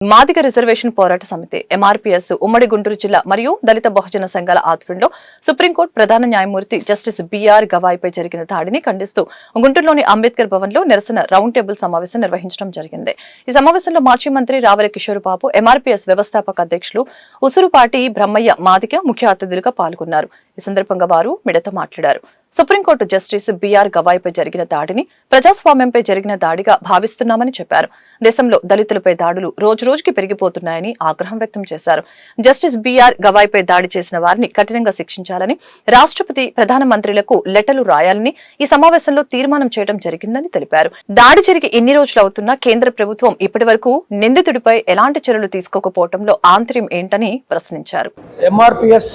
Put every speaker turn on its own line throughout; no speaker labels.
Madiga reservation పోరాట సమితి MRPS ఉమ్మడి గుంటూరు జిల్లా మరియు దళిత బహుజన సంఘాల ఆధ్వర్యంలో సుప్రీంకోర్టు ప్రధాన న్యాయమూర్తి జస్టిస్ బిఆర్ గవాయ్పై జరిగిన దాడిని ఖండిస్తూ గుంటూరులోని అంబేద్కర్ భవన్ లో నిరసన రౌండ్ టేబుల్ సమావేశం నిర్వహించడం జరిగింది. ఈ సమావేశంలో మాజీ మంత్రి రావెల కిషోర్ బాబు, ఎంఆర్పీఎస్ వ్యవస్థాపక అధ్యక్షులు ఉసురుపాటి బ్రహ్మయ్య మాదిగ ముఖ్య అతిథులుగా పాల్గొన్నారు. ఈ సందర్భంగా వారు మీడియాతో మాట్లాడారు. సుప్రీంకోర్టు జస్టిస్ బిఆర్ గవాయ్పై జరిగిన దాడిని ప్రజాస్వామ్యంపై జరిగిన దాడిగా భావిస్తున్నామని చెప్పారు. దేశంలో దళితులపై దాడులు రోజురోజుకి పెరిగిపోతున్నాయని ఆగ్రహం వ్యక్తం చేశారు. జస్టిస్ బిఆర్ గవాయ్పై దాడి చేసిన వారిని కఠినంగా శిక్షించాలని రాష్ట్రపతి, ప్రధానమంత్రులకు లెటర్లు రాయాలని ఈ సమావేశంలో తీర్మానం చేయడం జరిగిందని తెలిపారు. దాడి జరిగి ఇన్ని రోజులు అవుతున్నా కేంద్ర ప్రభుత్వం ఇప్పటివరకు నిందితుడిపై ఎలాంటి చర్యలు తీసుకోకపోవడంలో ఆంతర్యం ఏంటని ప్రశ్నించారు.
ఎంఆర్పీఎస్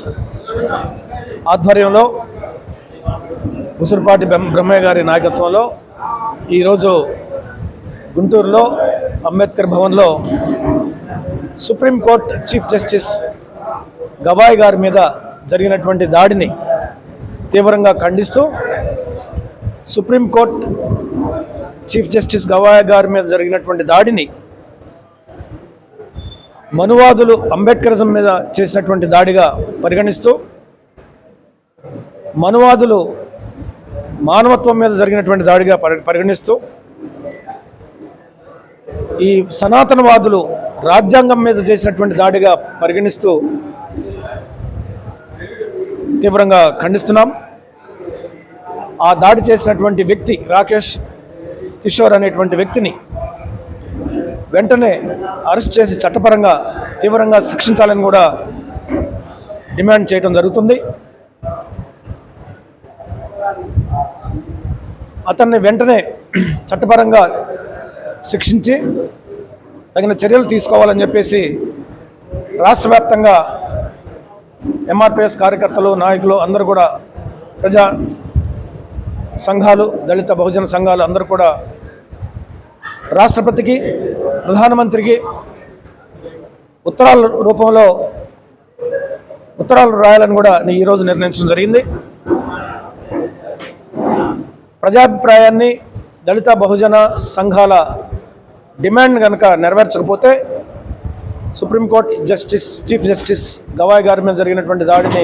ఆధ్వర్యంలో ఉసురుపాటి బ్రహ్మయ్య గారి నాయకత్వంలో ఈరోజు గుంటూరులో అంబేద్కర్ భవన్లో సుప్రీంకోర్టు చీఫ్ జస్టిస్ గవాయ్ గారి మీద జరిగినటువంటి దాడిని తీవ్రంగా ఖండిస్తూ సుప్రీంకోర్టు చీఫ్ జస్టిస్ గవాయ్ గారి మీద జరిగినటువంటి దాడిని మనువాదులు అంబేద్కరిజం మీద చేసినటువంటి దాడిగా పరిగణిస్తూ, మనువాదులు మానవత్వం మీద జరిగినటువంటి దాడిగా పరిగణిస్తూ, ఈ సనాతనవాదులు రాజ్యాంగం మీద చేసినటువంటి దాడిగా పరిగణిస్తూ తీవ్రంగా ఖండిస్తున్నాం. ఆ దాడి చేసినటువంటి వ్యక్తి రాకేష్ కిషోర్ అనేటువంటి వ్యక్తిని వెంటనే అరెస్ట్ చేసి చట్టపరంగా తీవ్రంగా శిక్షించాలని కూడా డిమాండ్ చేయడం జరుగుతుంది. అతన్ని వెంటనే చట్టపరంగా శిక్షించి తగిన చర్యలు తీసుకోవాలని చెప్పేసి రాష్ట్ర వ్యాప్తంగా ఎంఆర్పీఎస్ కార్యకర్తలు, నాయకులు అందరూ కూడా, ప్రజా సంఘాలు, దళిత బహుజన సంఘాలు అందరూ కూడా రాష్ట్రపతికి, ప్రధానమంత్రికి ఉత్తరాల రూపంలో ఉత్తరాలు రాయాలని కూడా ఈరోజు నిర్ణయించడం జరిగింది. ప్రజాభిప్రాయాన్ని, దళిత బహుజన సంఘాల డిమాండ్ కనుక నెరవేర్చకపోతే సుప్రీంకోర్టు చీఫ్ జస్టిస్ గవాయ్ గారి మీద జరిగినటువంటి దాడిని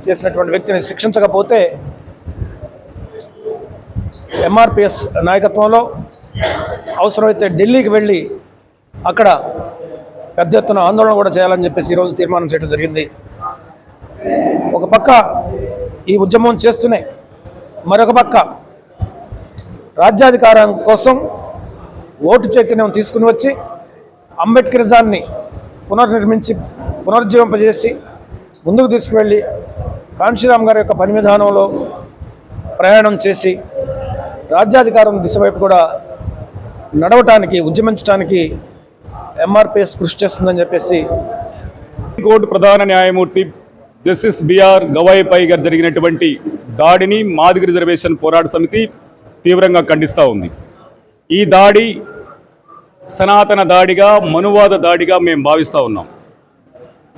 చేసినటువంటి వ్యక్తిని శిక్షించకపోతే ఎంఆర్పీఎస్ నాయకత్వంలో అవసరమైతే ఢిల్లీకి వెళ్ళి అక్కడ పెద్ద ఎత్తున ఆందోళన కూడా చేయాలని చెప్పేసి ఈరోజు తీర్మానం చేయడం జరిగింది. ఒక పక్క ఈ ఉద్యమం చేస్తూనే మరొక పక్క రాజ్యాధికారం కోసం ఓటు చైతన్యం తీసుకుని వచ్చి అంబేద్కరిజాన్ని పునరుజ్జీవింపజేసి ముందుకు తీసుకువెళ్ళి కాంశీరామ్ గారి యొక్క పని విధానంలో ప్రయాణం చేసి రాజ్యాధికారం దిశ వైపు కూడా నడవటానికి, ఉద్యమించడానికి ఎంఆర్పీఎస్ కృషి చేస్తుందని చెప్పేసి
కోర్టు ప్రధాన న్యాయమూర్తి జస్టిస్ బిఆర్ గవాయ్పై జరిగినటువంటి దాడిని మాదిగ రిజర్వేషన్ పోరాట సమితి తీవ్రంగా ఖండిస్తూ ఉంది. ఈ దాడి సనాతన దాడిగా, మనువాద దాడిగా మేము భావిస్తూ ఉన్నాం.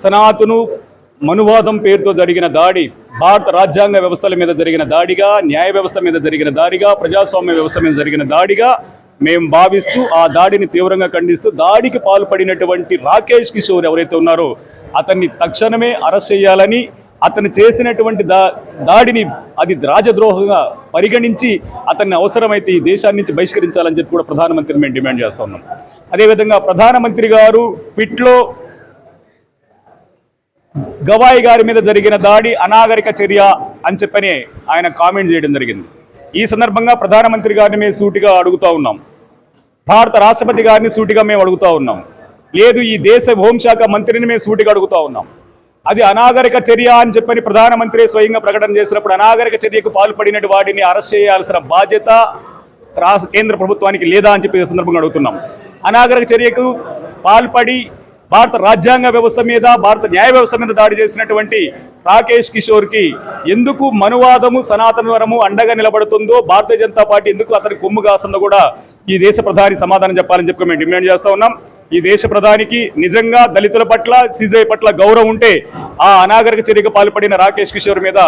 సనాతను మనువాదం పేరుతో జరిగిన దాడి భారత రాజ్యాంగ వ్యవస్థల మీద జరిగిన దాడిగా, న్యాయ వ్యవస్థ మీద జరిగిన దాడిగా, ప్రజాస్వామ్య వ్యవస్థ మీద జరిగిన దాడిగా మేము భావిస్తూ ఆ దాడిని తీవ్రంగా ఖండిస్తూ, దాడికి పాల్పడినటువంటి రాకేష్ కిషోర్ ఎవరైతే ఉన్నారో అతన్ని తక్షణమే అరెస్ట్ చేయాలని, అతను చేసినటువంటి దాడిని అది రాజద్రోహంగా పరిగణించి అతన్ని అవసరమైతే ఈ దేశాన్ని నుంచి బహిష్కరించాలని చెప్పి కూడా ప్రధానమంత్రిని మేము డిమాండ్ చేస్తూ ఉన్నాం. అదేవిధంగా ప్రధానమంత్రి గారు ట్వీట్లో గవాయ్ గారి మీద జరిగిన దాడి అనాగరిక చర్య అని చెప్పని ఆయన కామెంట్ చేయడం జరిగింది. ఈ సందర్భంగా ప్రధానమంత్రి గారిని మేము సూటిగా అడుగుతూ ఉన్నాం, భారత రాష్ట్రపతి గారిని సూటిగా మేము అడుగుతూ ఉన్నాం, లేదు ఈ దేశ హోంశాఖ మంత్రిని మేము సూటిగా అడుగుతూ ఉన్నాం. అది అనాగరిక చర్య అని చెప్పని ప్రధానమంత్రి స్వయంగా ప్రకటన చేసినప్పుడు అనాగరిక చర్యకు పాల్పడిన వాడిని అరెస్ట్ చేయాల్సిన బాధ్యత కేంద్ర ప్రభుత్వానికి లేదా అని చెప్పి సందర్భంగా అడుగుతున్నాం. అనాగరిక చర్యకు పాల్పడి భారత రాజ్యాంగ వ్యవస్థ మీద, భారత న్యాయ వ్యవస్థ మీద దాడి చేసినటువంటి రాకేష్ కిషోర్కి ఎందుకు మనువాదము, సనాతనవరము అండగా నిలబడుతుందో, భారతీయ జనతా పార్టీ ఎందుకు అతనికి కొమ్ము కాస్తుందో కూడా ఈ దేశ ప్రధాని సమాధానం చెప్పాలని చెప్పి మేము డిమాండ్ చేస్తూ ఉన్నాం. ఈ దేశ ప్రధానికి నిజంగా దళితుల పట్ల, సిజేఐ పట్ల గౌరవం ఉంటే ఆ అనాగరిక చర్యకు పాల్పడిన రాకేష్ కిషోర్ మీద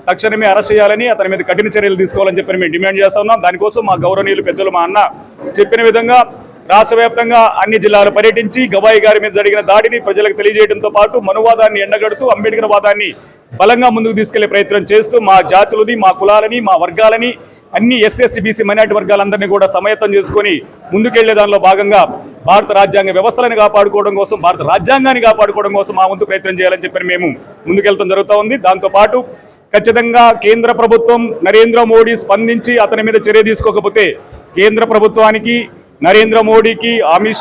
తక్షణమే అరెస్ట్ చేయాలని, అతని మీద కఠిన చర్యలు తీసుకోవాలని చెప్పి మేము డిమాండ్ చేస్తూ ఉన్నాం. దానికోసం మా గౌరవనీయులు పెద్దలు, మా అన్న చెప్పిన విధంగా రాష్ట్ర వ్యాప్తంగా అన్ని జిల్లాలు పర్యటించి గవాయి గారి మీద జరిగిన దాడిని ప్రజలకు తెలియజేయడంతో పాటు మనువాదాన్ని ఎండగడుతూ అంబేద్కర్ వాదాన్ని బలంగా ముందుకు తీసుకెళ్లే ప్రయత్నం చేస్తూ మా జాతులని, మా కులాలని, మా వర్గాలని, అన్ని ఎస్సీ బీసీ మైనార్టీ వర్గాలందరినీ కూడా సమయత్తం చేసుకొని ముందుకెళ్లే దానిలో భాగంగా భారత రాజ్యాంగ వ్యవస్థలను కాపాడుకోవడం కోసం, భారత రాజ్యాంగాన్ని కాపాడుకోవడం కోసం మా వంతు ప్రయత్నం చేయాలని చెప్పి మేము ముందుకెళ్తాం జరుగుతూ ఉంది. దాంతోపాటు ఖచ్చితంగా కేంద్ర ప్రభుత్వం నరేంద్ర మోడీ స్పందించి అతని మీద చర్య తీసుకోకపోతే కేంద్ర ప్రభుత్వానికి, నరేంద్ర మోడీకి, అమిత్ షా